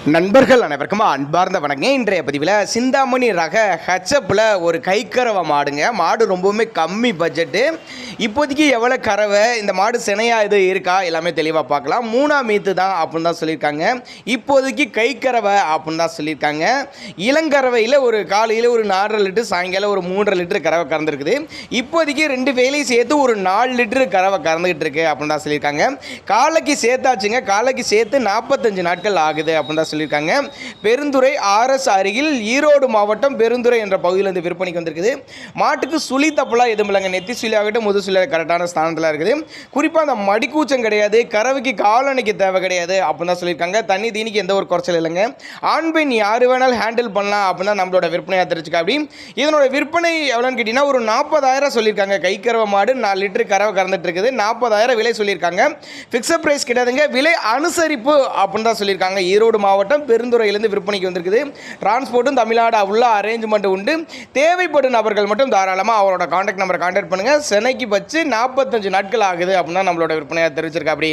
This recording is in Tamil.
நண்பர்கள் அனைவருக்கும் அன்பார்ந்த வணக்கம். இன்றைய பதிவில் சிந்தாமணி ரக ஹெச்எப்பில் ஒரு கைக்கறவை மாடுங்க. மாடு ரொம்பவுமே கம்மி பட்ஜெட்டு. இப்போதைக்கு எவ்வளோ கறவை, இந்த மாடு சினையாக இது இருக்கா, எல்லாமே தெளிவாக பார்க்கலாம். 3ஆம் மீத்து தான் அப்படின்னு தான் சொல்லியிருக்காங்க. இப்போதைக்கு கைக்கறவை அப்படின்னு தான் சொல்லியிருக்காங்க. இளங்கறவையில் ஒரு காலையில் ஒரு 4.5 லிட்டர், சாயங்காலம் ஒரு 3.5 லிட்டர் கறவை கறந்துருக்குது. இப்போதைக்கு 2 வேலையும் சேர்த்து ஒரு 4 லிட்டரு கறவை கறந்துக்கிட்டு இருக்கு அப்படின்னு தான் சொல்லியிருக்காங்க. காலைக்கு சேர்த்தாச்சுங்க. காலைக்கு சேர்த்து 45 நாட்கள் ஆகுது அப்படின்னு தான் சொல்லியிருக்காங்க. பெருந்துறை ஆர்எஸ் அருகில் ஈரோடு மாவட்டம் பெருந்துறை என்ற பகுதியில் இருந்து விற்பனைக்கு வந்திருக்குது. மாட்டுக்கு சுழி தப்பெல்லாம் எதுவும் இல்லைங்க. நெத்தி சுழி ஆகட்டும், முது சுழி கரெக்டான ஸ்தானத்தில் இருக்குது. குறிப்பாக அந்த மடிக்கூச்சம் கிடையாது, கறவைக்கு காலணிக்கு தேவை கிடையாது அப்படின்னு தான் சொல்லியிருக்காங்க. தண்ணி தீனிக்கு எந்த ஒரு குறைச்சல் இல்லைங்க. ஆண் பெண் யார் வேணாலும் ஹேண்டில் பண்ணலாம் அப்படின்னு தான் நம்மளோட விற்பனையாக தெரிஞ்சுக்க. அப்படி இதனோட விற்பனை எவ்வளோன்னு கேட்டிங்கன்னா ஒரு 40,000 சொல்லியிருக்காங்க. கைக்கறவை மாடு 4 லிட்டரு கறவை கறந்துட்டு இருக்குது. 40,000 விலை சொல்லியிருக்காங்க. ஃபிக்ஸட் ப்ரைஸ் கிடையாதுங்க, விலை அனுசரிப்பு அப்படின்னு தான் சொல்லியிருக்காங்க. ஈரோடு மாவட்டம் பெருந்துறையிலிருந்து விற்பனைக்கு வந்திருக்குது. டிரான்ஸ்போர்ட்டும் தமிழ்நாடு உள்ள அரேஞ்ச்மெண்ட் உண்டு. தேவைப்படும் நபர்கள் மட்டும் தாராளமாக அவரோட கான்டாக்ட் நம்பரை கான்டாக்ட் பண்ணுங்கள். சென்னைக்கு வச்சு 45 நாட்கள் ஆகுது அப்படின்னா நம்மளோட விற்பனையாக தெரிவிச்சிருக்கா. அப்படி